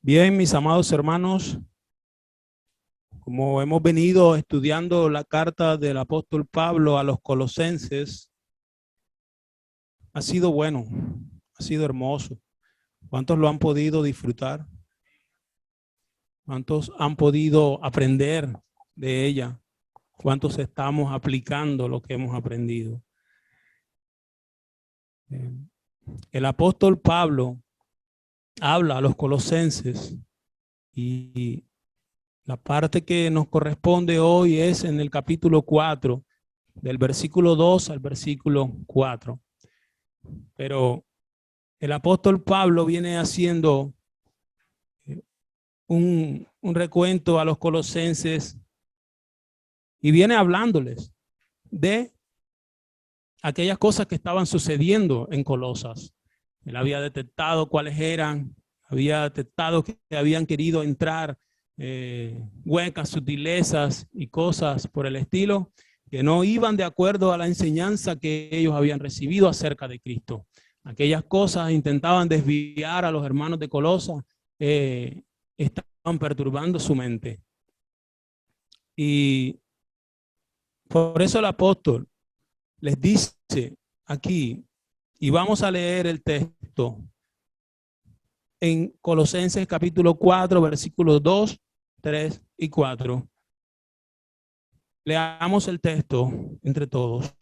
Bien, mis amados hermanos, como hemos venido estudiando la carta del apóstol Pablo a los colosenses, ha sido bueno, ha sido hermoso. ¿Cuántos lo han podido disfrutar? ¿Cuántos han podido aprender de ella? ¿Cuántos estamos aplicando lo que hemos aprendido? El apóstol Pablo habla a los colosenses y la parte que nos corresponde hoy es en el capítulo 4, del versículo 2 al versículo 4. Pero el apóstol Pablo viene haciendo un recuento a los colosenses y viene hablándoles de aquellas cosas que estaban sucediendo en Colosas. Él había detectado cuáles eran, había detectado que habían querido entrar huecas, sutilezas y cosas por el estilo que no iban de acuerdo a la enseñanza que ellos habían recibido acerca de Cristo. Aquellas cosas intentaban desviar a los hermanos de Colosas, estaban perturbando su mente. Y por eso el apóstol les dice aquí, y vamos a leer el texto en Colosenses capítulo 4, versículos 2, 3 y 4. Leamos el texto entre todos.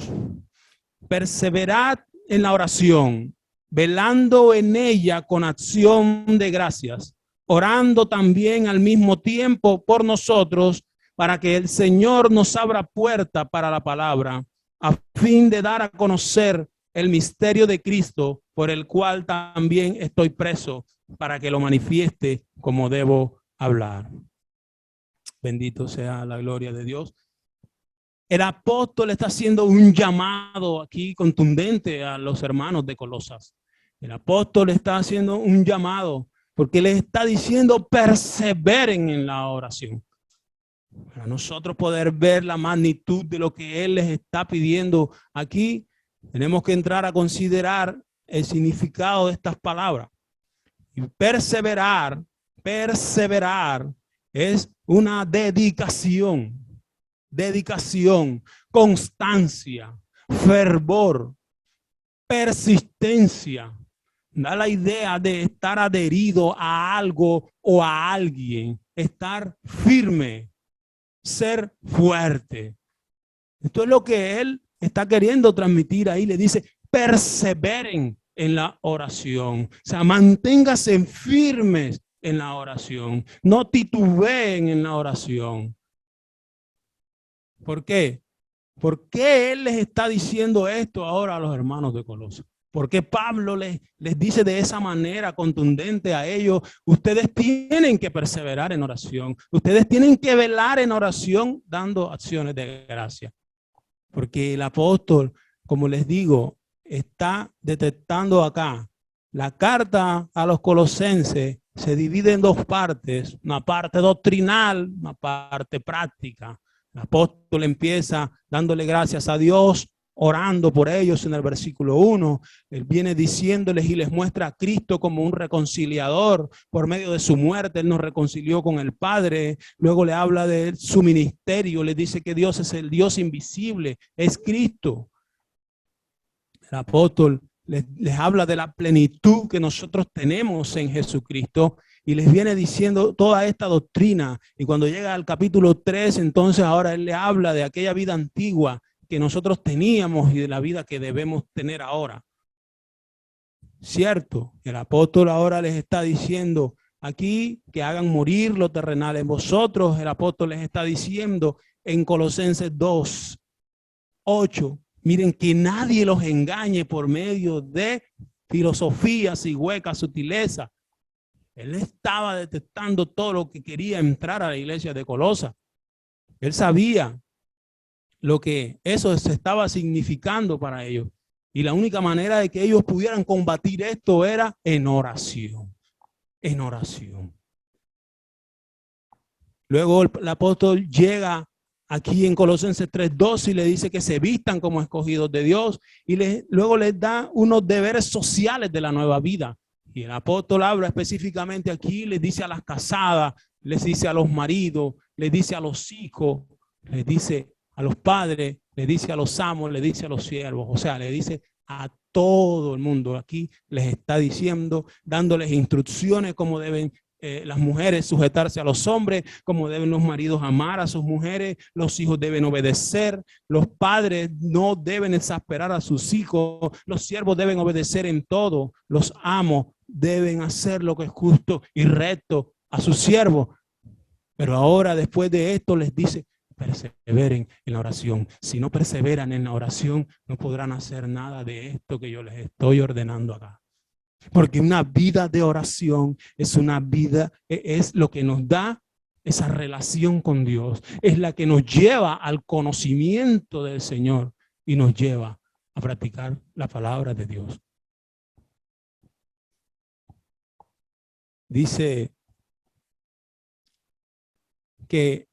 Perseverad en la oración, velando en ella con acción de gracias, orando también al mismo tiempo por nosotros, para que el Señor nos abra puerta para la palabra, a fin de dar a conocer el misterio de Cristo, por el cual también estoy preso, para que lo manifieste como debo hablar. Bendito sea la gloria de Dios. El apóstol está haciendo un llamado aquí contundente a los hermanos de Colosas. El apóstol está haciendo un llamado porque les está diciendo perseveren en la oración. Para nosotros poder ver la magnitud de lo que él les está pidiendo aquí, tenemos que entrar a considerar el significado de estas palabras. Y perseverar es una dedicación, constancia, fervor, persistencia. Da la idea de estar adherido a algo o a alguien, estar firme, ser fuerte. Esto es lo que él está queriendo transmitir ahí. Le dice, perseveren en la oración. O sea, manténganse firmes en la oración. No titubeen en la oración. ¿Por qué? ¿Por qué él les está diciendo esto ahora a los hermanos de Colosas? ¿Por qué Pablo les dice de esa manera contundente a ellos? Ustedes tienen que perseverar en oración. Ustedes tienen que velar en oración dando acciones de gracia. Porque el apóstol, como les digo, está detectando acá. La carta a los colosenses se divide en dos partes. Una parte doctrinal, una parte práctica. El apóstol empieza dándole gracias a Dios, orando por ellos en el versículo 1. Él viene diciéndoles y les muestra a Cristo como un reconciliador. Por medio de su muerte, él nos reconcilió con el Padre. Luego le habla de su ministerio. Le dice que Dios es el Dios invisible, es Cristo. El apóstol les habla de la plenitud que nosotros tenemos en Jesucristo y les viene diciendo toda esta doctrina. Y cuando llega al capítulo 3, entonces ahora él le habla de aquella vida antigua que nosotros teníamos y de la vida que debemos tener ahora. Cierto, el apóstol ahora les está diciendo aquí que hagan morir lo terrenal en vosotros. El apóstol les está diciendo en Colosenses 2, 8, miren que nadie los engañe por medio de filosofías y huecas sutilezas. Él estaba detectando todo lo que quería entrar a la iglesia de Colosas. Él sabía lo que eso se estaba significando para ellos. Y la única manera de que ellos pudieran combatir esto era en oración. En oración. Luego el apóstol llega aquí en Colosenses 3:2 y le dice que se vistan como escogidos de Dios y luego les da unos deberes sociales de la nueva vida. Y el apóstol habla específicamente aquí, les dice a las casadas, les dice a los maridos, les dice a los hijos, les dice a los padres, les dice a los amos, les dice a los siervos, o sea, le dice a todo el mundo. Aquí les está diciendo, dándoles instrucciones cómo deben las mujeres sujetarse a los hombres, cómo deben los maridos amar a sus mujeres, los hijos deben obedecer, los padres no deben exasperar a sus hijos, los siervos deben obedecer en todo, los amos deben hacer lo que es justo y recto a sus siervos. Pero ahora, después de esto, les dice, perseveren en la oración. Si no perseveran en la oración, no podrán hacer nada de esto que yo les estoy ordenando acá. Porque una vida de oración es una vida, es lo que nos da esa relación con Dios. Es la que nos lleva al conocimiento del Señor y nos lleva a practicar la palabra de Dios. Dice que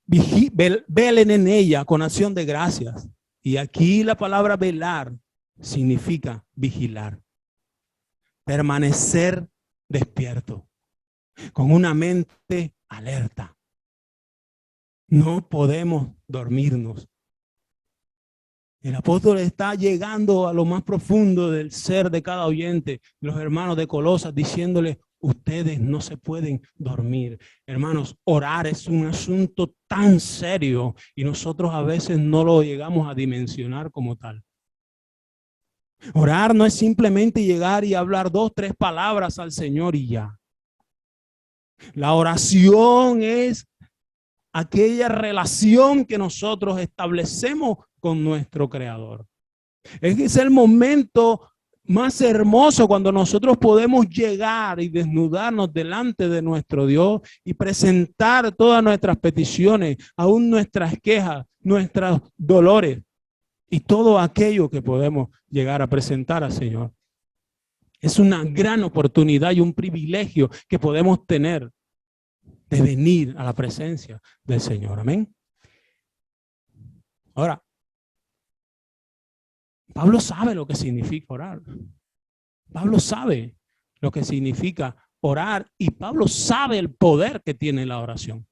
velen en ella con acción de gracias. Y aquí la palabra velar significa vigilar. Permanecer despierto, con una mente alerta. No podemos dormirnos. El apóstol está llegando a lo más profundo del ser de cada oyente, los hermanos de Colosas, diciéndole, ustedes no se pueden dormir. Hermanos, orar es un asunto tan serio y nosotros a veces no lo llegamos a dimensionar como tal. Orar no es simplemente llegar y hablar 2, 3 palabras al Señor y ya. La oración es aquella relación que nosotros establecemos con nuestro Creador. Es el momento más hermoso cuando nosotros podemos llegar y desnudarnos delante de nuestro Dios y presentar todas nuestras peticiones, aún nuestras quejas, nuestros dolores y todo aquello que podemos llegar a presentar al Señor. Es una gran oportunidad y un privilegio que podemos tener de venir a la presencia del Señor. Amén. Ahora, Pablo sabe lo que significa orar. Pablo sabe lo que significa orar y Pablo sabe el poder que tiene la oración.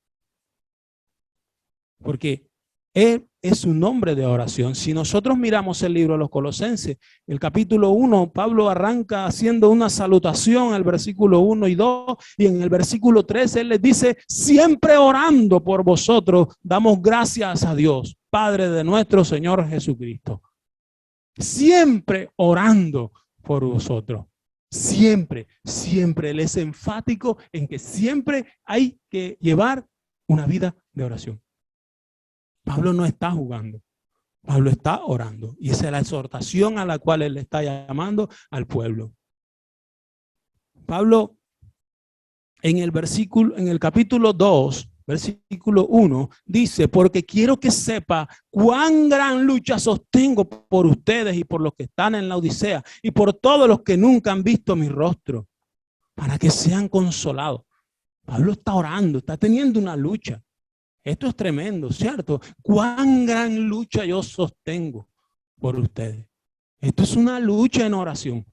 Porque él es un hombre de oración. Si nosotros miramos el libro de los Colosenses, el capítulo 1, Pablo arranca haciendo una salutación al versículo 1 y 2, y en el versículo 3 él les dice, siempre orando por vosotros, damos gracias a Dios, Padre de nuestro Señor Jesucristo. Siempre orando por vosotros. Siempre, siempre. Él es enfático en que siempre hay que llevar una vida de oración. Pablo no está jugando. Pablo está orando. Y esa es la exhortación a la cual él está llamando al pueblo. Pablo, en el capítulo 2, versículo 1, dice, porque quiero que sepa cuán gran lucha sostengo por ustedes y por los que están en la Odisea y por todos los que nunca han visto mi rostro, para que sean consolados. Pablo está orando, está teniendo una lucha. Esto es tremendo, ¿cierto? Cuán gran lucha yo sostengo por ustedes. Esto es una lucha en oración.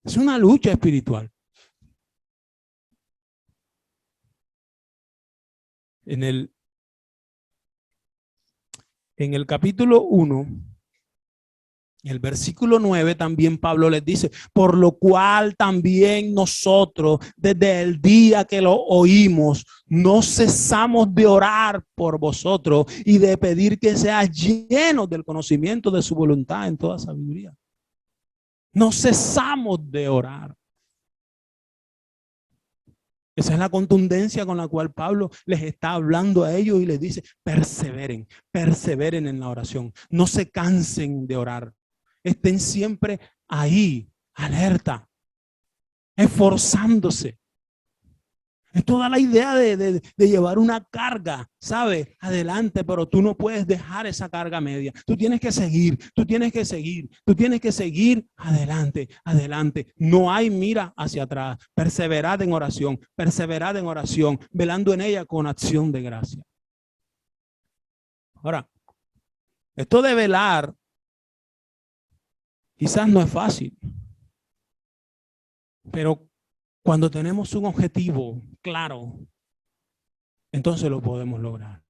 Es una lucha espiritual. En el capítulo 1, el versículo 9 también Pablo les dice, por lo cual también nosotros desde el día que lo oímos no cesamos de orar por vosotros y de pedir que seas llenos del conocimiento de su voluntad en toda sabiduría. No cesamos de orar. Esa es la contundencia con la cual Pablo les está hablando a ellos y les dice, perseveren, perseveren en la oración. No se cansen de orar. Estén siempre ahí, alerta, esforzándose. Es toda la idea de llevar una carga, ¿sabes? Adelante, pero tú no puedes dejar esa carga media. Tú tienes que seguir, tú tienes que seguir, tú tienes que seguir adelante, adelante. No hay mira hacia atrás. Perseverad en oración, velando en ella con acción de gracia. Ahora, esto de velar quizás no es fácil. Pero cuando tenemos un objetivo claro, entonces lo podemos lograr.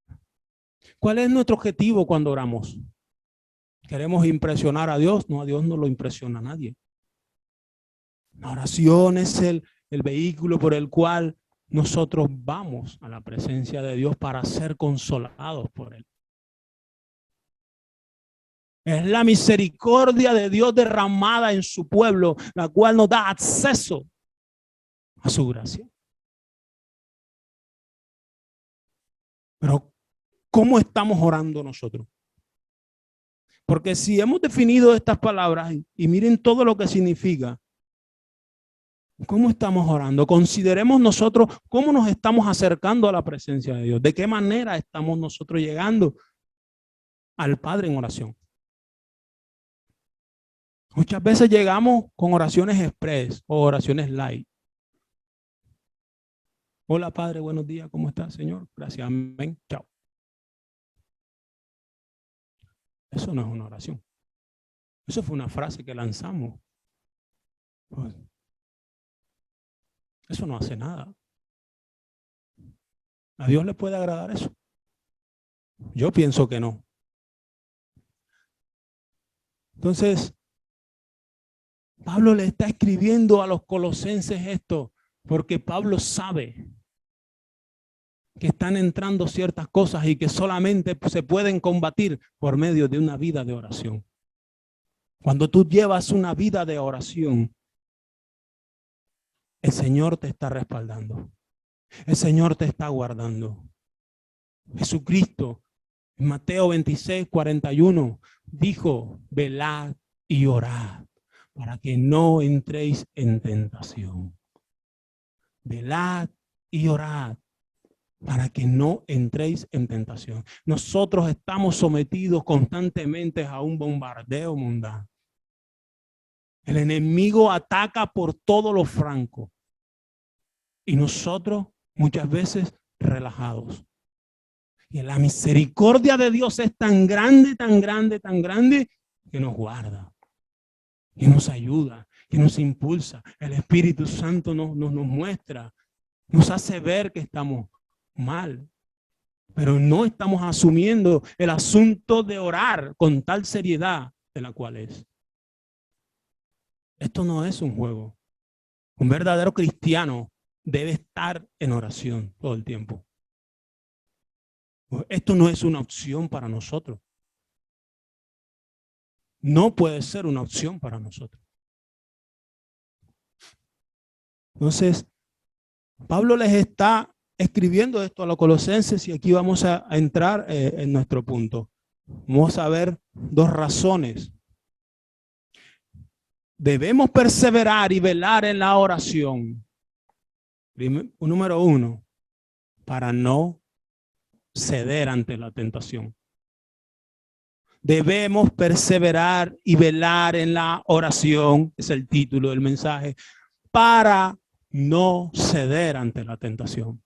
¿Cuál es nuestro objetivo cuando oramos? ¿Queremos impresionar a Dios? No, a Dios no lo impresiona a nadie. La oración es el vehículo por el cual nosotros vamos a la presencia de Dios para ser consolados por Él. Es la misericordia de Dios derramada en su pueblo, la cual nos da acceso a su gracia. Pero, ¿cómo estamos orando nosotros? Porque si hemos definido estas palabras y miren todo lo que significa, ¿cómo estamos orando? Consideremos nosotros cómo nos estamos acercando a la presencia de Dios. ¿De qué manera estamos nosotros llegando al Padre en oración? Muchas veces llegamos con oraciones express o oraciones light. Hola Padre, buenos días, ¿cómo estás, Señor? Gracias, amén, chao. Eso no es una oración. Eso fue una frase que lanzamos. Pues, eso no hace nada. ¿A Dios le puede agradar eso? Yo pienso que no. Entonces, Pablo le está escribiendo a los colosenses esto, porque Pablo sabe que están entrando ciertas cosas y que solamente se pueden combatir por medio de una vida de oración. Cuando tú llevas una vida de oración, el Señor te está respaldando. El Señor te está guardando. Jesucristo, en Mateo 26, 41, dijo, velad y orad para que no entréis en tentación. Velad y orad para que no entréis en tentación. Nosotros estamos sometidos constantemente a un bombardeo mundano. El enemigo ataca por todos los flancos y nosotros muchas veces relajados. Y la misericordia de Dios es tan grande, tan grande, tan grande que nos guarda, que nos ayuda, que nos impulsa. El Espíritu Santo nos muestra, nos hace ver que estamos mal, pero no estamos asumiendo el asunto de orar con tal seriedad de la cual es. Esto no es un juego. Un verdadero cristiano debe estar en oración todo el tiempo. Esto no es una opción para nosotros. No puede ser una opción para nosotros. Entonces, Pablo les está escribiendo esto a los colosenses y aquí vamos a entrar en nuestro punto. Vamos a ver dos razones. Debemos perseverar y velar en la oración. Número uno, para no ceder ante la tentación. Debemos perseverar y velar en la oración, es el título del mensaje, para no ceder ante la tentación.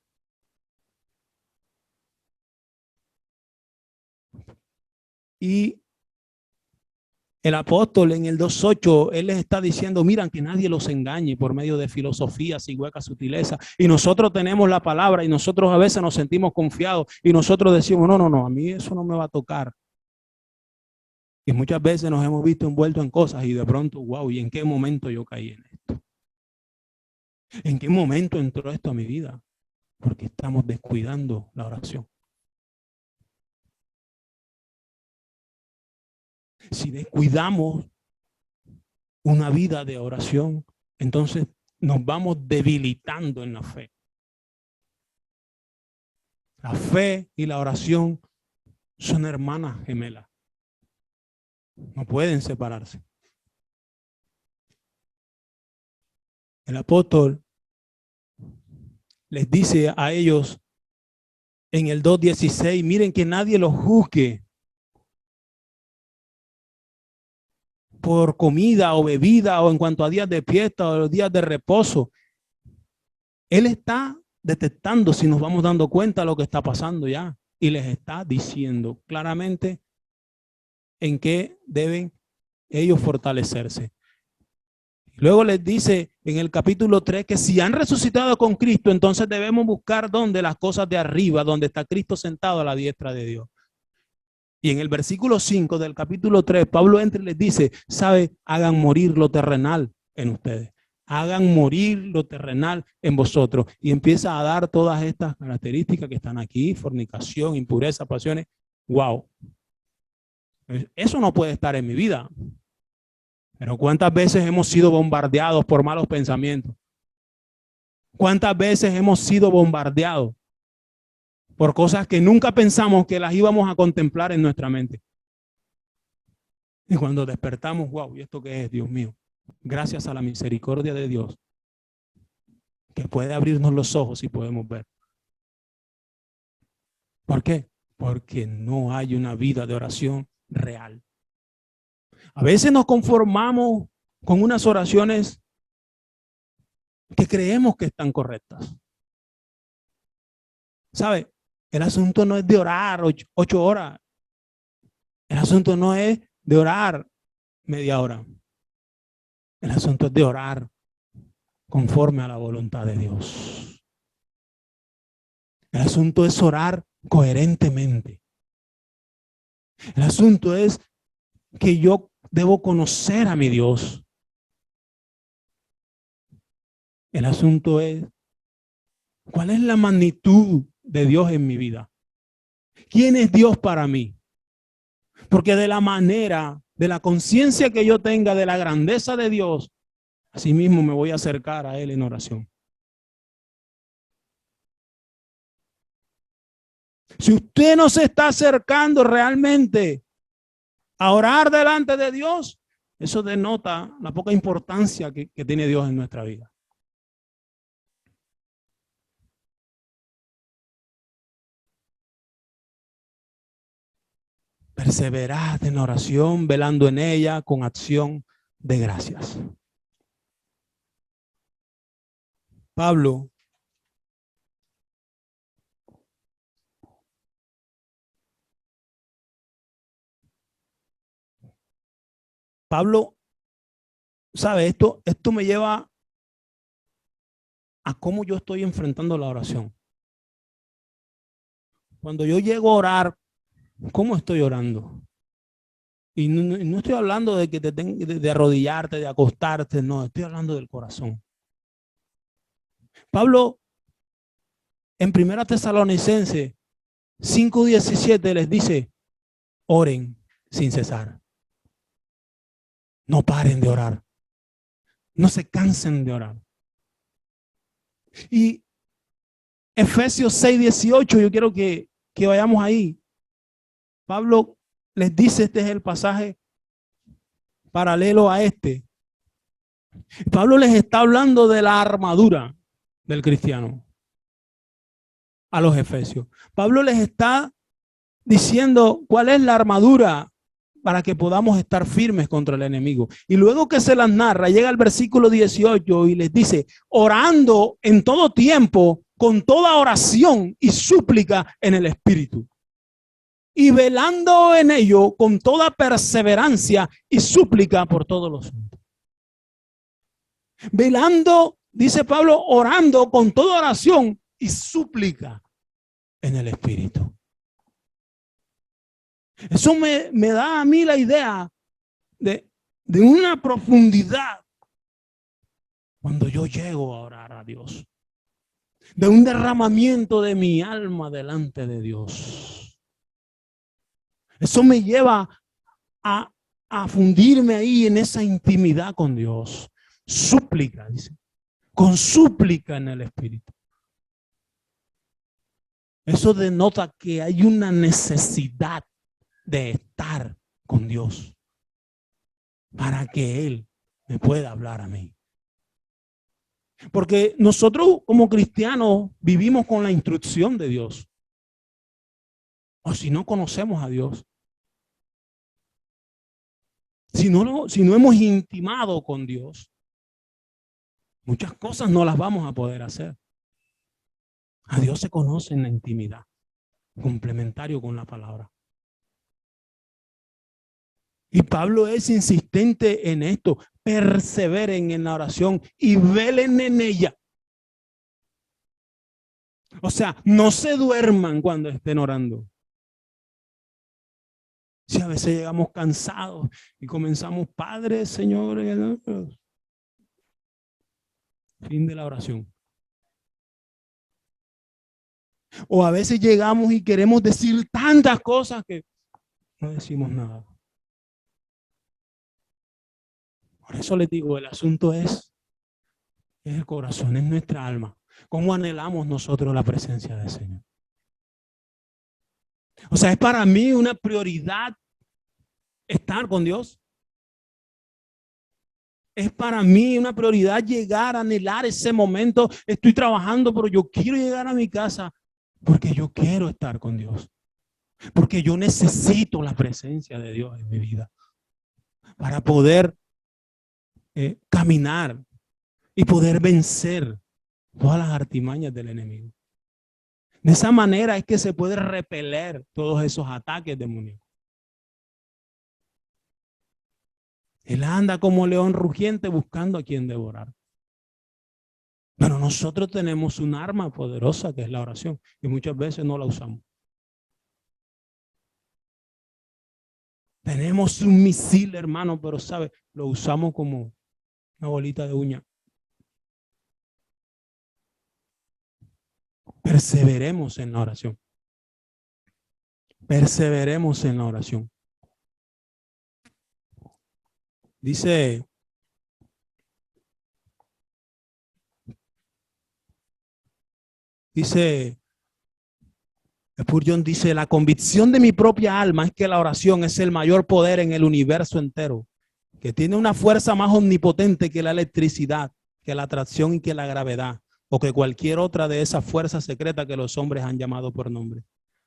Y el apóstol en el 2:8, él les está diciendo, miran que nadie los engañe por medio de filosofías y huecas sutilezas. Y nosotros tenemos la palabra y nosotros a veces nos sentimos confiados y nosotros decimos, no, a mí eso no me va a tocar. Y muchas veces nos hemos visto envueltos en cosas y de pronto, wow, ¿y en qué momento yo caí en esto? ¿En qué momento entró esto a mi vida? Porque estamos descuidando la oración. Si descuidamos una vida de oración, entonces nos vamos debilitando en la fe. La fe y la oración son hermanas gemelas. No pueden separarse. El apóstol les dice a ellos en el 2:16, miren que nadie los juzgue por comida o bebida o en cuanto a días de fiesta o los días de reposo. Él está detectando, si nos vamos dando cuenta de lo que está pasando ya, y les está diciendo claramente en qué deben ellos fortalecerse. Luego les dice en el capítulo 3 que si han resucitado con Cristo, entonces debemos buscar donde las cosas de arriba, donde está Cristo sentado a la diestra de Dios. Y en el versículo 5 del capítulo 3, Pablo entra y les dice, ¿sabe? Hagan morir lo terrenal en ustedes. Hagan morir lo terrenal en vosotros. Y empieza a dar todas estas características que están aquí, fornicación, impureza, pasiones. ¡Wow! Eso no puede estar en mi vida. Pero ¿cuántas veces hemos sido bombardeados por malos pensamientos? ¿Cuántas veces hemos sido bombardeados por cosas que nunca pensamos que las íbamos a contemplar en nuestra mente? Y cuando despertamos, wow, ¿y esto qué es, Dios mío? Gracias a la misericordia de Dios, que puede abrirnos los ojos y podemos ver. ¿Por qué? Porque no hay una vida de oración real. A veces nos conformamos con unas oraciones que creemos que están correctas. ¿Sabe? El asunto no es de orar 8 horas. El asunto no es de orar media hora. El asunto es de orar conforme a la voluntad de Dios. El asunto es orar coherentemente. El asunto es que yo debo conocer a mi Dios. El asunto es, ¿cuál es la magnitud de Dios en mi vida? ¿Quién es Dios para mí? Porque de la manera, de la conciencia que yo tenga de la grandeza de Dios, así mismo me voy a acercar a Él en oración. Si usted no se está acercando realmente a orar delante de Dios, eso denota la poca importancia que tiene Dios en nuestra vida. Perseverad en la oración, velando en ella con acción de gracias. Pablo sabe, esto me lleva a cómo yo estoy enfrentando la oración. Cuando yo llego a orar, ¿cómo estoy orando? Y no estoy hablando de que de arrodillarte, de acostarte, no, estoy hablando del corazón. Pablo, en 1 Tesalonicenses 5:17 les dice, oren sin cesar. No paren de orar. No se cansen de orar. Y Efesios 6:18, yo quiero que vayamos ahí. Pablo les dice, este es el pasaje paralelo a este. Pablo les está hablando de la armadura del cristiano a los efesios. Pablo les está diciendo cuál es la armadura para que podamos estar firmes contra el enemigo. Y luego que se las narra, llega al versículo 18 y les dice, orando en todo tiempo, con toda oración y súplica en el Espíritu. Y velando en ello con toda perseverancia y súplica por todos los santos. Velando, dice Pablo, orando con toda oración y súplica en el Espíritu. Eso me da a mí la idea de una profundidad cuando yo llego a orar a Dios. De un derramamiento de mi alma delante de Dios. Eso me lleva a fundirme ahí en esa intimidad con Dios. Súplica, dice. Con súplica en el Espíritu. Eso denota que hay una necesidad de estar con Dios para que Él me pueda hablar a mí. Porque nosotros como cristianos vivimos con la instrucción de Dios. O si no conocemos a Dios. Si no hemos intimado con Dios, muchas cosas no las vamos a poder hacer. A Dios se conoce en la intimidad, complementario con la palabra. Y Pablo es insistente en esto. perseveren en la oración y velen en ella. O sea, no se duerman cuando estén orando. Si a veces llegamos cansados y comenzamos, Padre, Señor, fin de la oración. O a veces llegamos y queremos decir tantas cosas que no decimos nada. Por eso les digo, el asunto es el corazón, es nuestra alma. ¿Cómo anhelamos nosotros la presencia del Señor? O sea, es para mí una prioridad estar con Dios. Es para mí una prioridad llegar a anhelar ese momento. Estoy trabajando, pero yo quiero llegar a mi casa porque yo quiero estar con Dios. Porque yo necesito la presencia de Dios en mi vida para poder caminar y poder vencer todas las artimañas del enemigo. De esa manera es que se puede repeler todos esos ataques demoníacos. Él anda como león rugiente buscando a quien devorar. Pero nosotros tenemos un arma poderosa que es la oración y muchas veces no la usamos. Tenemos un misil, hermano, pero ¿sabe? Lo usamos como una bolita de uña. Perseveremos en la oración. Perseveremos en la oración. Dice Spurgeon dice, la convicción de mi propia alma es que la oración es el mayor poder en el universo entero, que tiene una fuerza más omnipotente que la electricidad, que la atracción y que la gravedad, o que cualquier otra de esas fuerzas secretas que los hombres han llamado por nombre.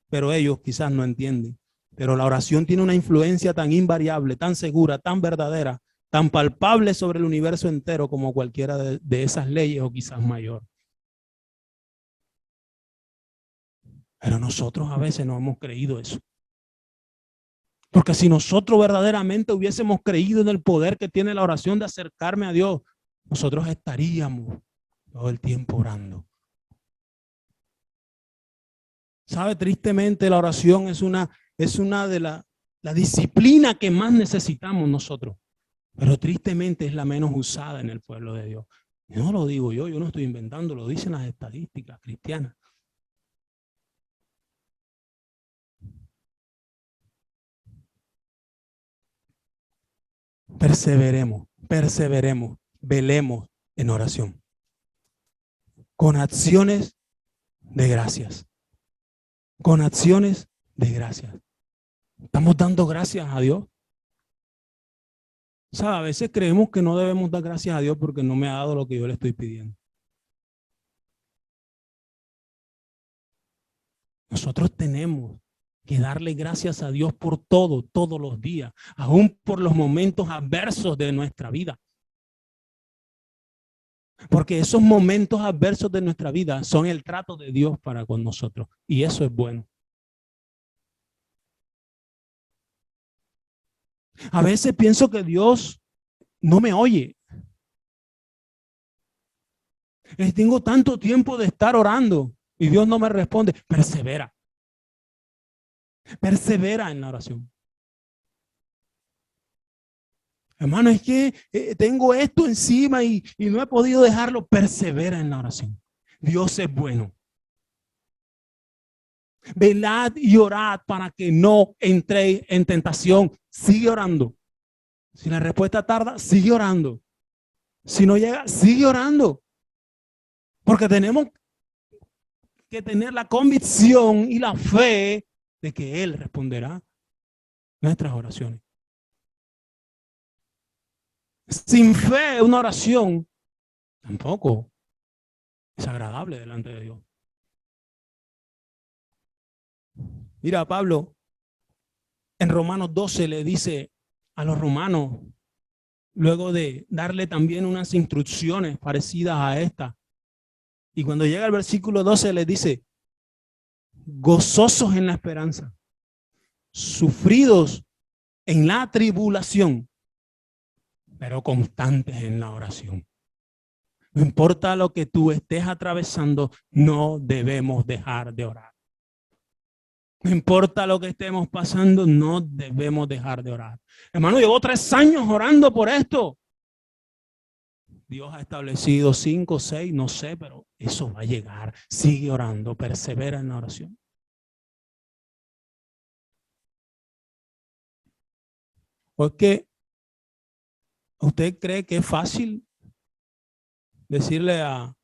Pero ellos quizás no entienden. Pero la oración tiene una influencia tan invariable, tan segura, tan verdadera, tan palpable sobre el universo entero como cualquiera de esas leyes o quizás mayor. Pero nosotros a veces no hemos creído eso. Porque si nosotros verdaderamente hubiésemos creído en el poder que tiene la oración de acercarme a Dios, nosotros estaríamos todo el tiempo orando. ¿Sabe? Tristemente la oración es una de la disciplina que más necesitamos nosotros. Pero tristemente es la menos usada en el pueblo de Dios. No lo digo yo no estoy inventando, lo dicen las estadísticas cristianas. Perseveremos, velemos en oración. Con acciones de gracias. Con acciones de gracias. Estamos dando gracias a Dios. ¿Sabe? A veces creemos que no debemos dar gracias a Dios porque no me ha dado lo que yo le estoy pidiendo. Nosotros tenemos que darle gracias a Dios por todo, todos los días, aún por los momentos adversos de nuestra vida. Porque esos momentos adversos de nuestra vida son el trato de Dios para con nosotros. Y eso es bueno. A veces pienso que Dios no me oye. Tengo tanto tiempo de estar orando y Dios no me responde. Persevera. Persevera en la oración. Hermano, es que tengo esto encima y no he podido dejarlo. Persevera en la oración. Dios es bueno. Velad y orad para que no entréis en tentación. Sigue orando. Si la respuesta tarda, sigue orando. Si no llega, sigue orando. Porque tenemos que tener la convicción y la fe de que Él responderá nuestras oraciones. Sin fe, una oración tampoco es agradable delante de Dios. Mira, Pablo en Romanos 12 le dice a los romanos, luego de darle también unas instrucciones parecidas a esta, y cuando llega al versículo 12 le dice, gozosos en la esperanza, sufridos en la tribulación, pero constantes en la oración. No importa lo que tú estés atravesando, no debemos dejar de orar. No importa lo que estemos pasando, no debemos dejar de orar. Hermano, llevo 3 años orando por esto. Dios ha establecido 5, 6, no sé, pero eso va a llegar. Sigue orando, persevera en la oración. Porque ¿usted cree que es fácil decirle a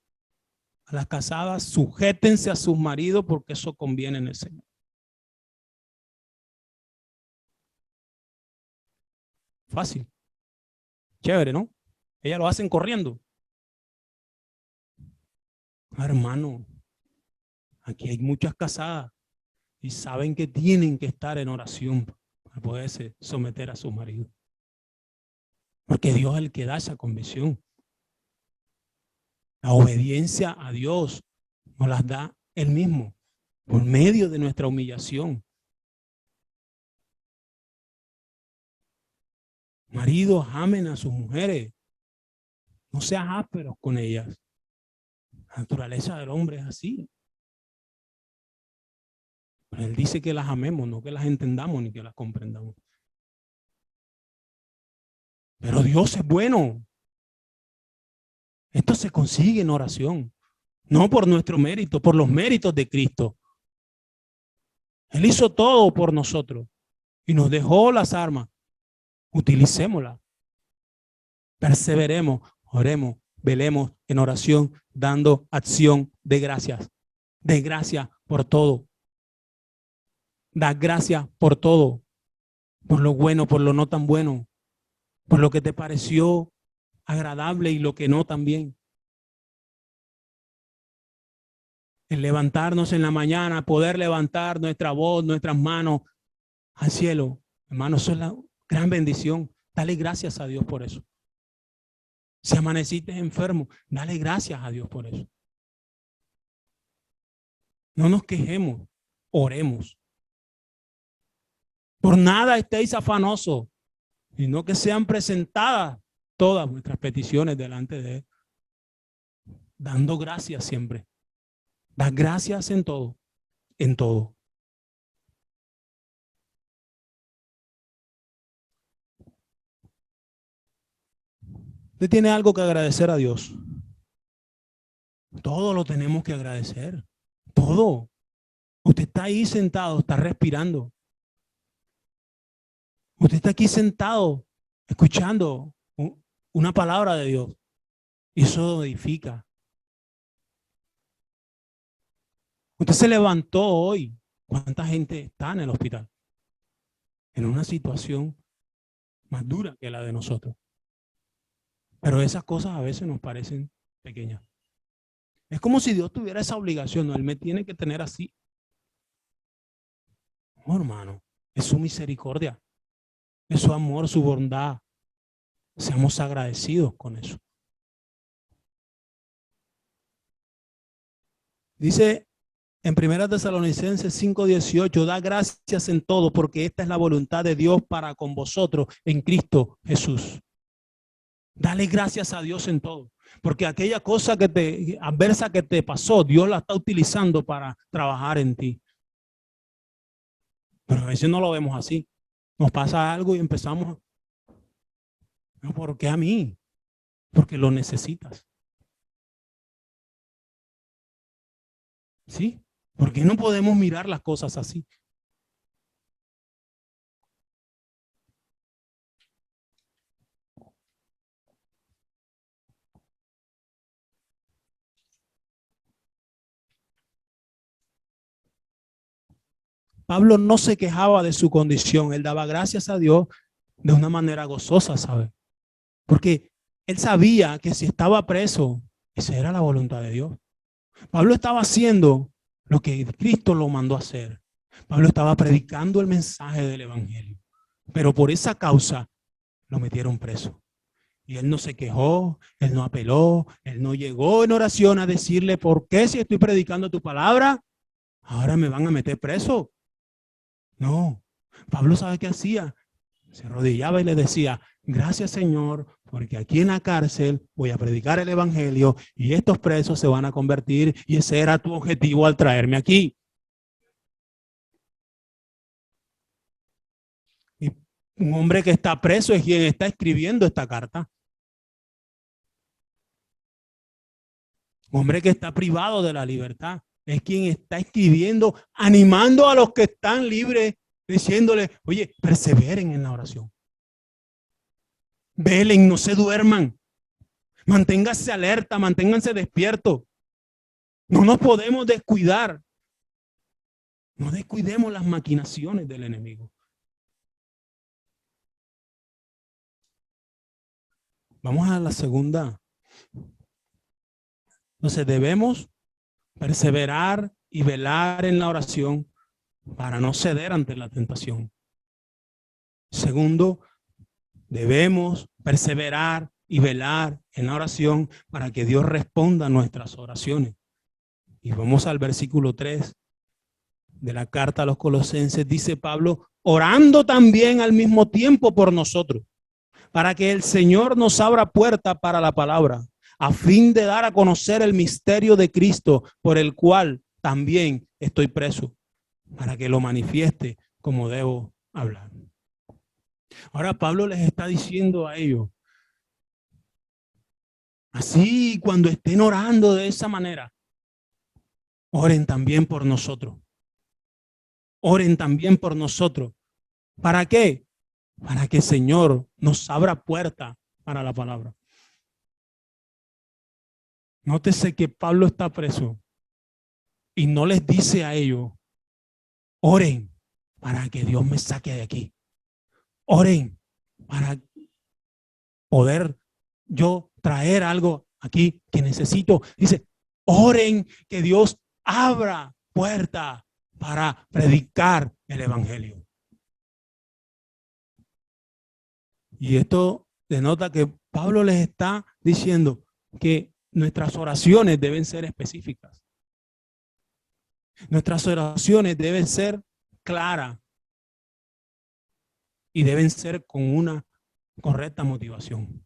las casadas, sujétense a sus maridos porque eso conviene en el Señor? Fácil. Chévere, ¿no? Ellas lo hacen corriendo. Hermano, aquí hay muchas casadas y saben que tienen que estar en oración para poderse someter a su marido. Porque Dios es el que da esa convicción. La obediencia a Dios nos las da Él mismo por medio de nuestra humillación. Maridos, amen a sus mujeres. No sean ásperos con ellas. La naturaleza del hombre es así. Pero Él dice que las amemos, no que las entendamos ni que las comprendamos. Pero Dios es bueno. Esto se consigue en oración. No por nuestro mérito, por los méritos de Cristo. Él hizo todo por nosotros y nos dejó las armas. Utilicémoslas. Perseveremos, oremos, velemos en oración, dando acción de gracias. De gracias por todo. Da gracias por todo. Por lo bueno, por lo no tan bueno. Por lo que te pareció agradable y lo que no también. El levantarnos en la mañana, poder levantar nuestra voz, nuestras manos al cielo. Hermano, eso es la gran bendición. Dale gracias a Dios por eso. Si amaneciste enfermo, dale gracias a Dios por eso. No nos quejemos, oremos. Por nada estéis afanosos, sino que sean presentadas todas vuestras peticiones delante de Él. Dando gracias siempre. Da gracias en todo, en todo. Usted tiene algo que agradecer a Dios. Todo lo tenemos que agradecer. Todo. Usted está ahí sentado, está respirando. Usted está aquí sentado, escuchando una palabra de Dios. Y eso edifica. Usted se levantó hoy. ¿Cuánta gente está en el hospital? En una situación más dura que la de nosotros. Pero esas cosas a veces nos parecen pequeñas. Es como si Dios tuviera esa obligación. No, Él me tiene que tener así. No, hermano, es su misericordia. Es su amor, su bondad. Seamos agradecidos con eso. Dice en 1 Tesalonicenses 5:18, da gracias en todo porque esta es la voluntad de Dios para con vosotros en Cristo Jesús. Dale gracias a Dios en todo, porque aquella cosa adversa que te pasó, Dios la está utilizando para trabajar en ti. Pero a veces no lo vemos así. Nos pasa algo y empezamos, no, ¿por qué a mí? Porque lo necesitas. ¿Sí? ¿Por qué no podemos mirar las cosas así? Pablo no se quejaba de su condición, él daba gracias a Dios de una manera gozosa, ¿sabe? Porque él sabía que si estaba preso, esa era la voluntad de Dios. Pablo estaba haciendo lo que Cristo lo mandó a hacer. Pablo estaba predicando el mensaje del evangelio, pero por esa causa lo metieron preso. Y él no se quejó, él no apeló, él no llegó en oración a decirle, ¿por qué si estoy predicando tu palabra, ahora me van a meter preso? No, Pablo, ¿sabe qué hacía? Se arrodillaba y le decía, gracias Señor, Porque aquí en la cárcel voy a predicar el evangelio y estos presos se van a convertir y ese era tu objetivo al traerme aquí. Y un hombre que está preso es quien está escribiendo esta carta. Un hombre que está privado de la libertad es quien está escribiendo, animando a los que están libres, diciéndole, oye, perseveren en la oración. Velen, no se duerman. Manténganse alerta, manténganse despiertos. No nos podemos descuidar. No descuidemos las maquinaciones del enemigo. Vamos a la segunda. Entonces debemos perseverar y velar en la oración para no ceder ante la tentación. Segundo, debemos perseverar y velar en la oración para que Dios responda a nuestras oraciones. Y vamos al versículo 3 de la carta a los Colosenses. Dice Pablo, orando también al mismo tiempo por nosotros, para que el Señor nos abra puerta para la palabra, a fin de dar a conocer el misterio de Cristo, por el cual también estoy preso, para que lo manifieste como debo hablar. Ahora Pablo les está diciendo a ellos, así cuando estén orando de esa manera, oren también por nosotros. Oren también por nosotros. ¿Para qué? Para que el Señor nos abra puerta para la palabra. Nótese que Pablo está preso y no les dice a ellos, oren para que Dios me saque de aquí. Oren para poder yo traer algo aquí que necesito. Dice, oren que Dios abra puerta para predicar el evangelio. Y esto denota que Pablo les está diciendo que nuestras oraciones deben ser específicas. Nuestras oraciones deben ser claras y deben ser con una correcta motivación.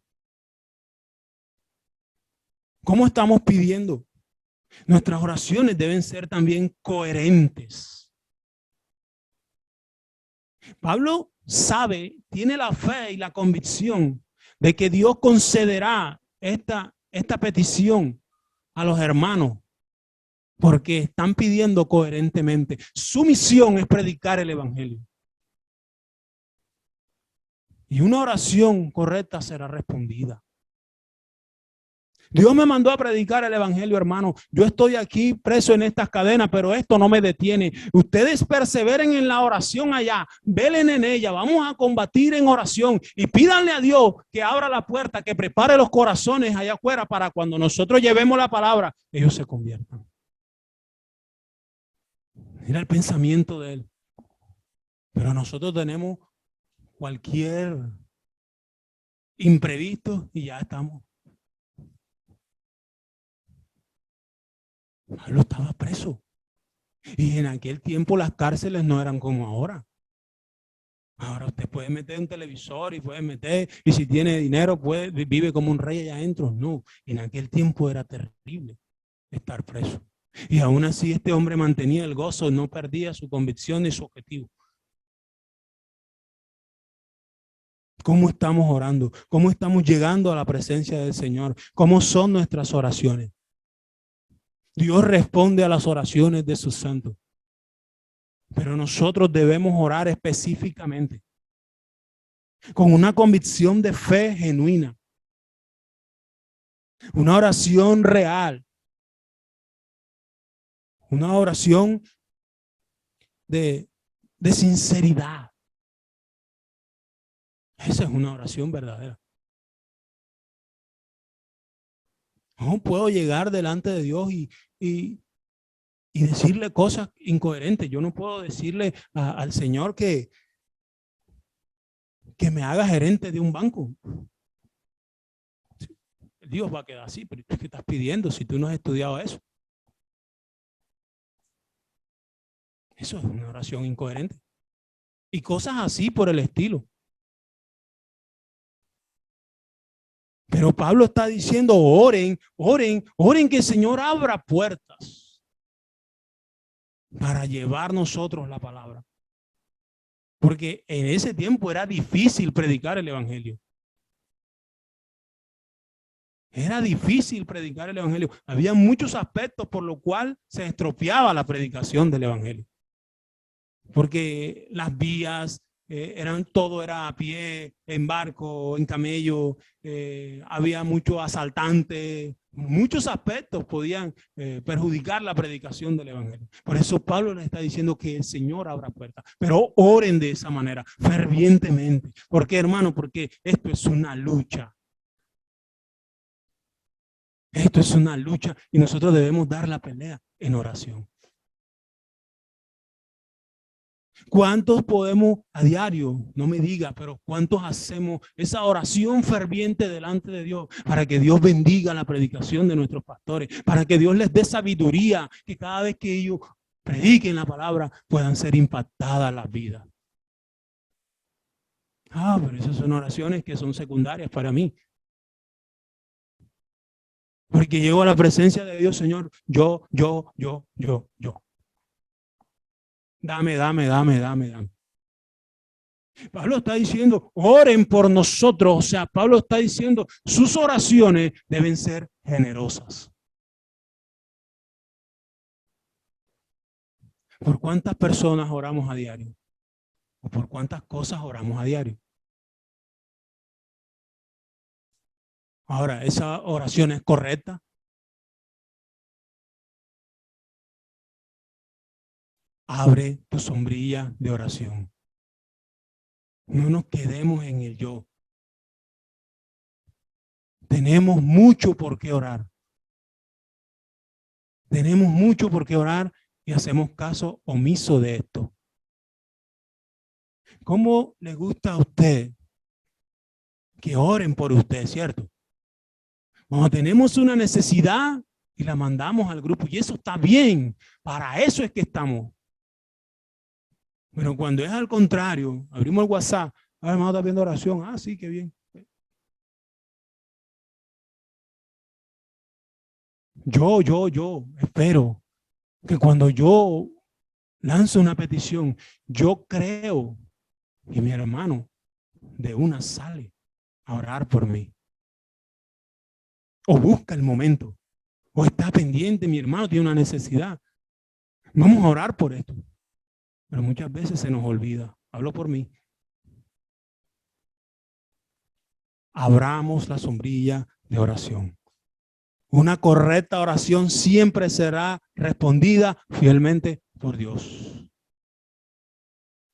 ¿Cómo estamos pidiendo? Nuestras oraciones deben ser también coherentes. Pablo sabe, tiene la fe y la convicción de que Dios concederá esta petición a los hermanos porque están pidiendo coherentemente. Su misión es predicar el evangelio. Y una oración correcta será respondida. Dios me mandó a predicar el evangelio, hermano. Yo estoy aquí preso en estas cadenas, pero esto no me detiene. Ustedes perseveren en la oración allá, velen en ella. Vamos a combatir en oración y pídanle a Dios que abra la puerta, que prepare los corazones allá afuera para cuando nosotros llevemos la palabra, ellos se conviertan. Mira el pensamiento de él. Pero nosotros tenemos cualquier imprevisto y ya estamos. Pablo estaba preso. Y en aquel tiempo las cárceles no eran como ahora. Ahora usted puede meter un televisor y puede meter, y si tiene dinero, vive como un rey allá adentro. No, en aquel tiempo era terrible estar preso. Y aún así este hombre mantenía el gozo, no perdía su convicción y su objetivo. ¿Cómo estamos orando? ¿Cómo estamos llegando a la presencia del Señor? ¿Cómo son nuestras oraciones? Dios responde a las oraciones de sus santos. Pero nosotros debemos orar específicamente, con una convicción de fe genuina, una oración real, una oración de sinceridad. Esa es una oración verdadera. No puedo llegar delante de Dios y decirle cosas incoherentes. Yo no puedo decirle al Señor que me haga gerente de un banco. Dios va a quedar así, pero ¿qué estás pidiendo si tú no has estudiado eso? Eso es una oración incoherente. Y cosas así por el estilo. Pero Pablo está diciendo, oren, oren, oren que el Señor abra puertas para llevar nosotros la palabra. Porque en ese tiempo era difícil predicar el evangelio. Era difícil predicar el evangelio. Había muchos aspectos por lo cual se estropeaba la predicación del evangelio. Porque las vías todo era a pie, en barco, en camello, había muchos asaltantes, muchos aspectos podían perjudicar la predicación del evangelio. Por eso Pablo le está diciendo que el Señor abra puertas, pero oren de esa manera, fervientemente. ¿Por qué, hermano? Porque esto es una lucha. Esto es una lucha y nosotros debemos dar la pelea en oración. ¿Cuántos podemos a diario? No me diga, pero ¿cuántos hacemos esa oración ferviente delante de Dios para que Dios bendiga la predicación de nuestros pastores, para que Dios les dé sabiduría, que cada vez que ellos prediquen la palabra puedan ser impactadas las vidas? Pero esas son oraciones que son secundarias para mí. Porque llego a la presencia de Dios, Señor, yo. Dame. Pablo está diciendo, oren por nosotros. O sea, Pablo está diciendo, sus oraciones deben ser generosas. ¿Por cuántas personas oramos a diario? ¿O por cuántas cosas oramos a diario? Ahora, ¿esa oración es correcta? Abre tu sombrilla de oración. No nos quedemos en el yo. Tenemos mucho por qué orar. Tenemos mucho por qué orar y hacemos caso omiso de esto. ¿Cómo le gusta a usted que oren por usted, cierto? Cuando tenemos una necesidad y la mandamos al grupo, y eso está bien, para eso es que estamos. Pero cuando es al contrario, abrimos el WhatsApp, hermano, está viendo oración, sí, qué bien. Yo espero que cuando yo lanzo una petición, yo creo que mi hermano de una sale a orar por mí. O busca el momento. O está pendiente, mi hermano tiene una necesidad. Vamos a orar por esto. Pero muchas veces se nos olvida. Hablo por mí. Abramos la sombrilla de oración. Una correcta oración siempre será respondida fielmente por Dios.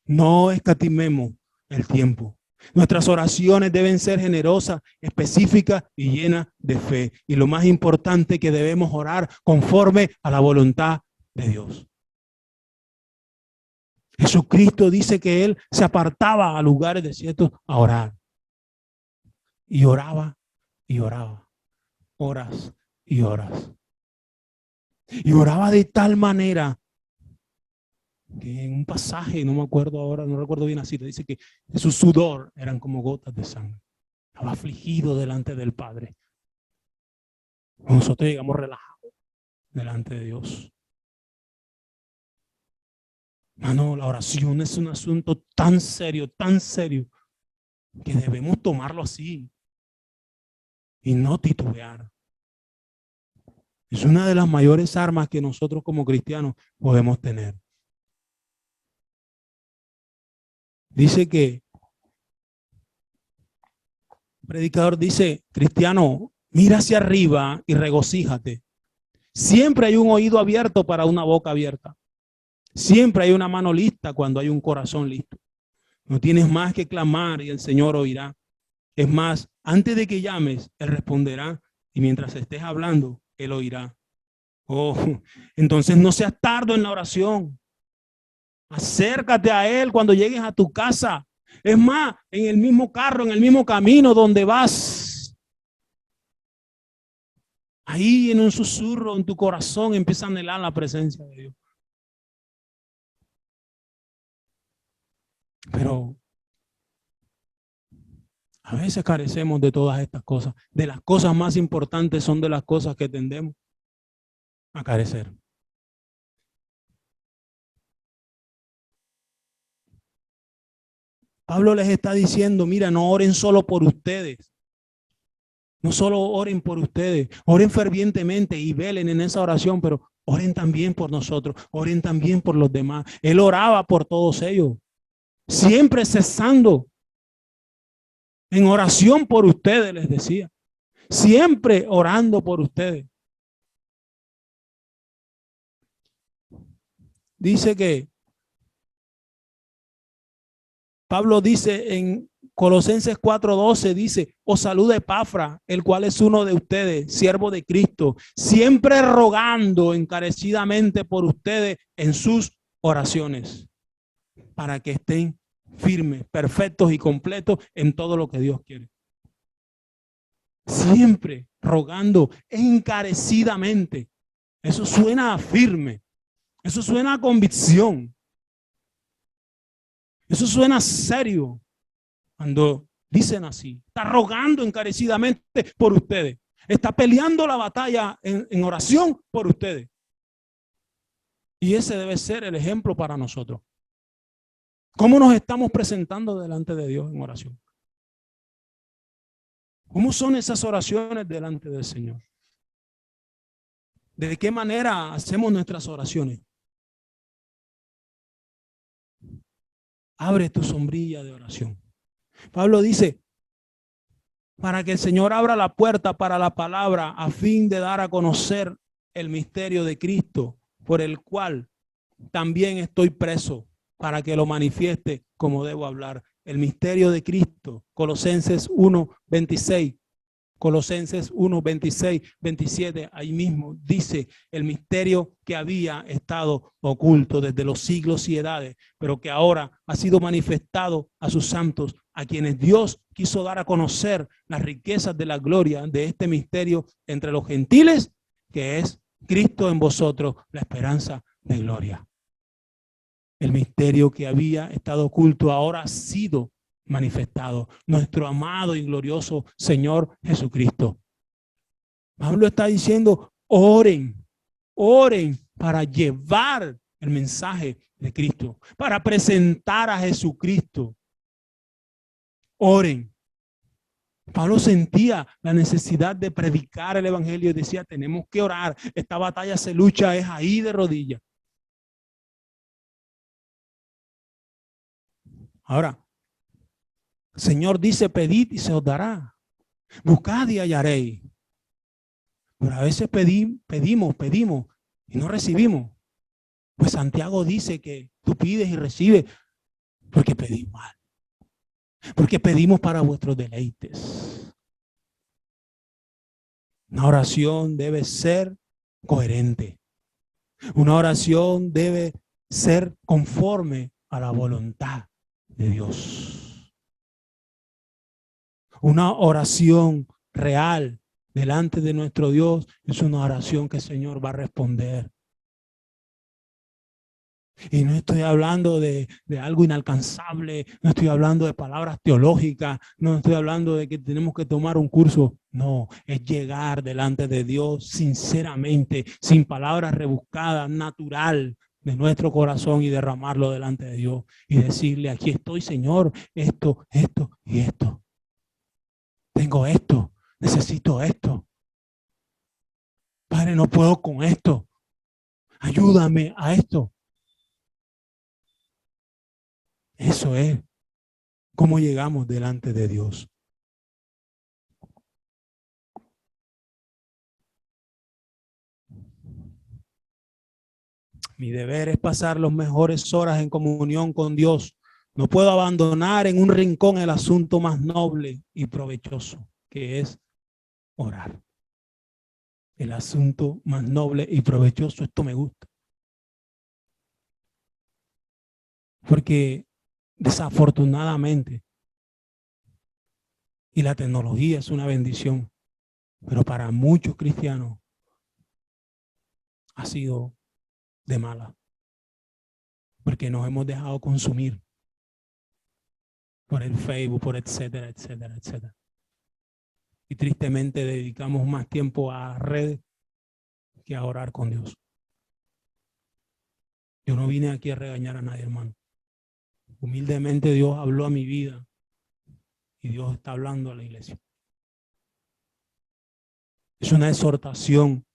No escatimemos el tiempo. Nuestras oraciones deben ser generosas, específicas y llenas de fe. Y lo más importante, que debemos orar conforme a la voluntad de Dios. Jesucristo dice que Él se apartaba a lugares desiertos a orar. Y oraba y oraba. Horas y horas. Y oraba de tal manera que en un pasaje, no me acuerdo ahora, no recuerdo bien así, dice que su sudor eran como gotas de sangre. Estaba afligido delante del Padre. Nosotros llegamos relajados delante de Dios. Mano, la oración es un asunto tan serio, que debemos tomarlo así y no titubear. Es una de las mayores armas que nosotros como cristianos podemos tener. Dice que el predicador dice, cristiano, mira hacia arriba y regocíjate. Siempre hay un oído abierto para una boca abierta. Siempre hay una mano lista cuando hay un corazón listo. No tienes más que clamar y el Señor oirá. Es más, antes de que llames, Él responderá y mientras estés hablando, Él oirá. Entonces no seas tardo en la oración. Acércate a Él cuando llegues a tu casa. Es más, en el mismo carro, en el mismo camino donde vas. Ahí en un susurro en tu corazón empieza a anhelar la presencia de Dios. Pero A veces carecemos de todas estas cosas. De las cosas más importantes son de las cosas que tendemos a carecer. Pablo les está diciendo, mira, no oren solo por ustedes. No solo oren por ustedes, oren fervientemente y velen en esa oración, pero oren también por nosotros, oren también por los demás. Él oraba por todos ellos, siempre cesando en oración por ustedes, les decía, siempre orando por ustedes. Dice que Pablo dice en Colosenses 4:12, dice, os saluda Epafra, el cual es uno de ustedes, siervo de Cristo, siempre rogando encarecidamente por ustedes en sus oraciones, para que estén firmes, perfectos y completos en todo lo que Dios quiere. Siempre rogando encarecidamente. Eso suena firme, eso suena a convicción, eso suena serio. Cuando dicen así, está rogando encarecidamente por ustedes, está peleando la batalla en oración por ustedes. Y ese debe ser el ejemplo para nosotros. ¿Cómo nos estamos presentando delante de Dios en oración? ¿Cómo son esas oraciones delante del Señor? ¿De qué manera hacemos nuestras oraciones? Abre tu sombrilla de oración. Pablo dice, para que el Señor abra la puerta para la palabra a fin de dar a conocer el misterio de Cristo, por el cual también estoy preso, para que lo manifieste como debo hablar. El misterio de Cristo, Colosenses 1:26. Colosenses 1, 26, 27, ahí mismo dice el misterio que había estado oculto desde los siglos y edades, pero que ahora ha sido manifestado a sus santos, a quienes Dios quiso dar a conocer las riquezas de la gloria de este misterio entre los gentiles, que es Cristo en vosotros, la esperanza de gloria. El misterio que había estado oculto ahora ha sido manifestado, nuestro amado y glorioso Señor Jesucristo. Pablo está diciendo, oren, oren para llevar el mensaje de Cristo, para presentar a Jesucristo. Oren. Pablo sentía la necesidad de predicar el evangelio y decía, tenemos que orar, esta batalla se lucha es ahí de rodillas. Ahora, el Señor dice, pedid y se os dará. Buscad y hallaréis. Pero a veces pedimos y no recibimos. Pues Santiago dice que tú pides y recibes porque pedimos mal. Porque pedimos para vuestros deleites. Una oración debe ser coherente. Una oración debe ser conforme a la voluntad de Dios. Una oración real delante de nuestro Dios es una oración que el Señor va a responder. Y no estoy hablando de algo inalcanzable, no estoy hablando de palabras teológicas, no estoy hablando de que tenemos que tomar un curso. No, es llegar delante de Dios sinceramente, sin palabras rebuscadas, natural de nuestro corazón y derramarlo delante de Dios y decirle, aquí estoy, Señor, esto, esto y esto. Tengo esto, necesito esto. Padre, no puedo con esto. Ayúdame a esto. Eso es cómo llegamos delante de Dios. Mi deber es pasar las mejores horas en comunión con Dios. No puedo abandonar en un rincón el asunto más noble y provechoso, que es orar. El asunto más noble y provechoso, esto me gusta. Porque desafortunadamente, y la tecnología es una bendición, pero para muchos cristianos ha sido de mala, porque nos hemos dejado consumir por el Facebook, por etcétera, etcétera, etcétera. Y tristemente dedicamos más tiempo a redes que a orar con Dios. Yo no vine aquí a regañar a nadie, hermano. Humildemente Dios habló a mi vida y Dios está hablando a la iglesia. Es una exhortación.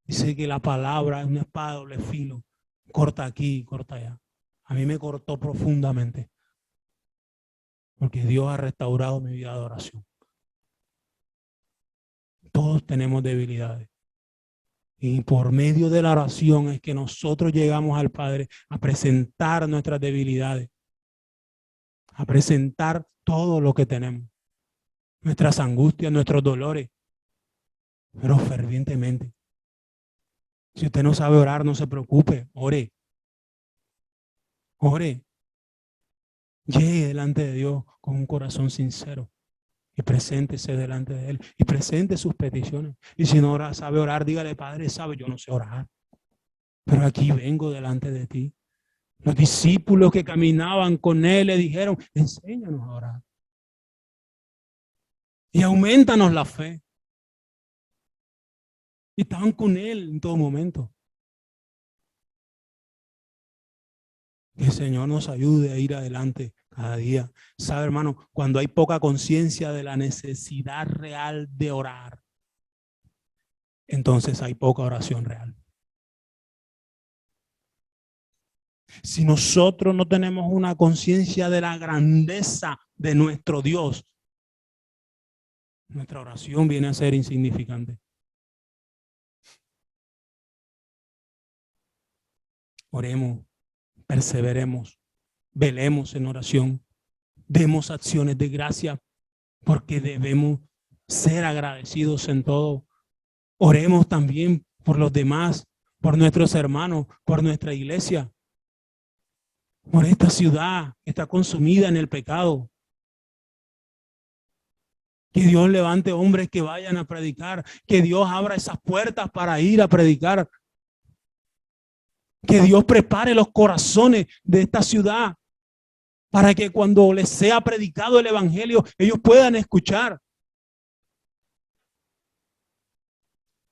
Dice que la palabra es una espada de doble filo. Corta aquí, corta allá. A mí me cortó profundamente. Porque Dios ha restaurado mi vida de oración. Todos tenemos debilidades. Y por medio de la oración es que nosotros llegamos al Padre a presentar nuestras debilidades. A presentar todo lo que tenemos. Nuestras angustias, nuestros dolores. Pero fervientemente. Si usted no sabe orar, no se preocupe. Ore. Ore. Llegue delante de Dios con un corazón sincero. Y preséntese delante de Él. Y presente sus peticiones. Y si no sabe orar, dígale, Padre, sabe, yo no sé orar. Pero aquí vengo delante de ti. Los discípulos que caminaban con Él le dijeron, enséñanos a orar. Y aumentanos la fe. Y estaban con Él en todo momento. Que el Señor nos ayude a ir adelante cada día. Sabe, hermano, cuando hay poca conciencia de la necesidad real de orar, entonces hay poca oración real. Si nosotros no tenemos una conciencia de la grandeza de nuestro Dios, nuestra oración viene a ser insignificante. Oremos, perseveremos, velemos en oración, demos acciones de gracia, porque debemos ser agradecidos en todo. Oremos también por los demás, por nuestros hermanos, por nuestra iglesia, por esta ciudad que está consumida en el pecado. Que Dios levante hombres que vayan a predicar, que Dios abra esas puertas para ir a predicar. Que Dios prepare los corazones de esta ciudad para que cuando les sea predicado el evangelio, ellos puedan escuchar.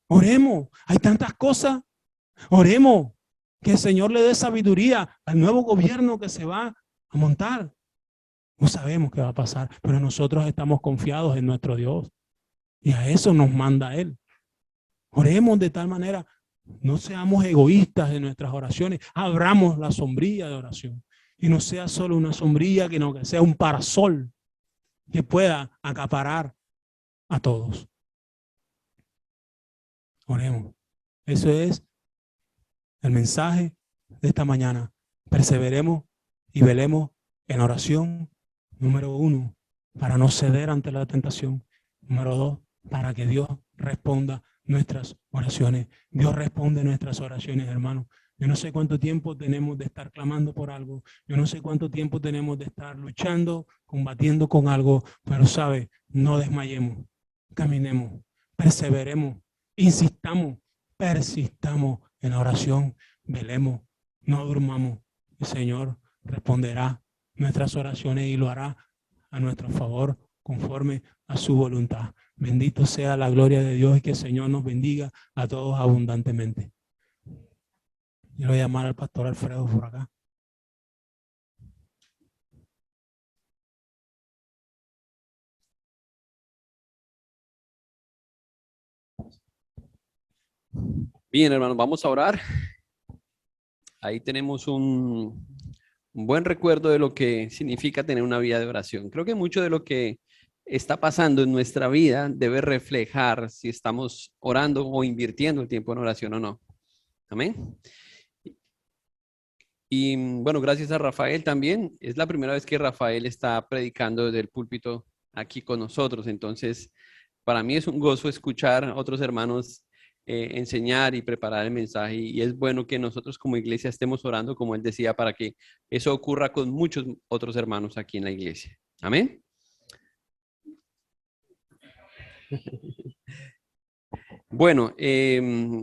Oremos, hay tantas cosas. Oremos, que el Señor le dé sabiduría al nuevo gobierno que se va a montar. No sabemos qué va a pasar, pero nosotros estamos confiados en nuestro Dios. Y a eso nos manda Él. Oremos de tal manera, no seamos egoístas en nuestras oraciones. Abramos la sombrilla de oración. Y no sea solo una sombrilla, sino que sea un parasol que pueda acaparar a todos. Oremos. Eso es el mensaje de esta mañana. Perseveremos y velemos en oración. Número 1, para no ceder ante la tentación. Número 2, para que Dios responda nuestras oraciones. Dios responde nuestras oraciones, hermanos. Yo no sé cuánto tiempo tenemos de estar clamando por algo. Yo no sé cuánto tiempo tenemos de estar luchando, combatiendo con algo. Pero sabe, no desmayemos. Caminemos, perseveremos, insistamos, persistamos en la oración. Velemos, no durmamos. El Señor responderá nuestras oraciones y lo hará a nuestro favor conforme a su voluntad. Bendito sea la gloria de Dios y que el Señor nos bendiga a todos abundantemente. Yo voy a llamar al pastor Alfredo por acá. Bien, hermanos, vamos a orar. Ahí tenemos un buen recuerdo de lo que significa tener una vida de oración. Creo que mucho de lo que está pasando en nuestra vida debe reflejar si estamos orando o invirtiendo el tiempo en oración o no. Amén. Y bueno, gracias a Rafael también. Es la primera vez que Rafael está predicando desde el púlpito aquí con nosotros. Entonces, para mí es un gozo escuchar a otros hermanos enseñar y preparar el mensaje. Y es bueno que nosotros como iglesia estemos orando, como él decía, para que eso ocurra con muchos otros hermanos aquí en la iglesia. Amén. Bueno, de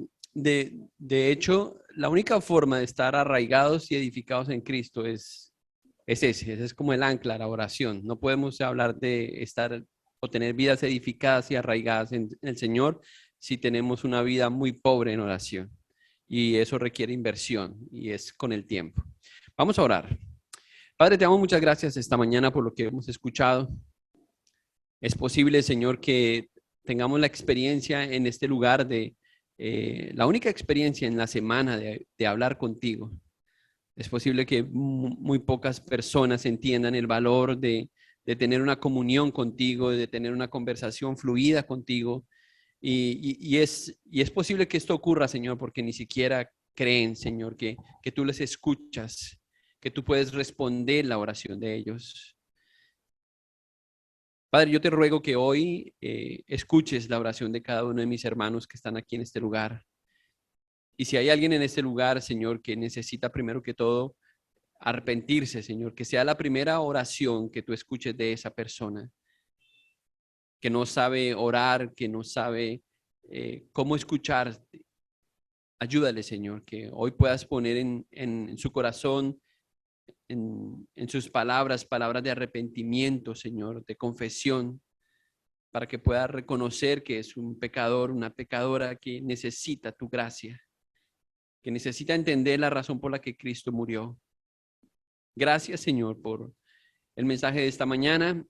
hecho, la única forma de estar arraigados y edificados en Cristo es ese es como el ancla, la oración. No podemos hablar de estar o tener vidas edificadas y arraigadas en el Señor si tenemos una vida muy pobre en oración. Y eso requiere inversión y es con el tiempo. Vamos a orar. Padre, te damos muchas gracias esta mañana por lo que hemos escuchado. Es posible, Señor, que tengamos la experiencia en este lugar la única experiencia en la semana de hablar contigo. Es posible que muy pocas personas entiendan el valor de tener una comunión contigo, de tener una conversación fluida contigo. Y es posible que esto ocurra, Señor, porque ni siquiera creen, Señor, que tú les escuchas, que tú puedes responder la oración de ellos. Padre, yo te ruego que hoy escuches la oración de cada uno de mis hermanos que están aquí en este lugar. Y si hay alguien en este lugar, Señor, que necesita primero que todo arrepentirse, Señor, que sea la primera oración que tú escuches de esa persona, que no sabe orar, que no sabe cómo escuchar. Ayúdale, Señor, que hoy puedas poner en su corazón, en sus palabras de arrepentimiento, Señor, de confesión, para que pueda reconocer que es un pecador, una pecadora que necesita tu gracia, que necesita entender la razón por la que Cristo murió. Gracias, Señor, por el mensaje de esta mañana.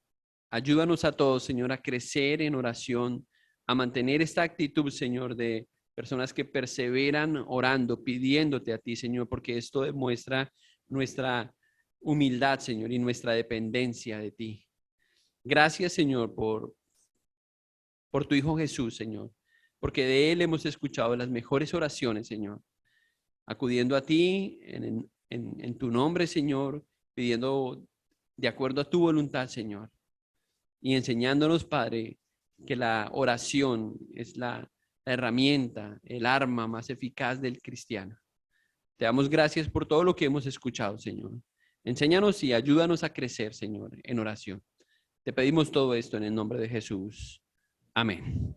Ayúdanos a todos, Señor, a crecer en oración, a mantener esta actitud, Señor, de personas que perseveran orando, pidiéndote a ti, Señor, porque esto demuestra nuestra humildad, Señor, y nuestra dependencia de ti. Gracias, Señor, por tu Hijo Jesús, Señor, porque de Él hemos escuchado las mejores oraciones, Señor, acudiendo a ti en tu nombre, Señor, pidiendo de acuerdo a tu voluntad, Señor, y enseñándonos, Padre, que la oración es la herramienta, el arma más eficaz del cristiano. Te damos gracias por todo lo que hemos escuchado, Señor. Enséñanos y ayúdanos a crecer, Señor, en oración. Te pedimos todo esto en el nombre de Jesús. Amén.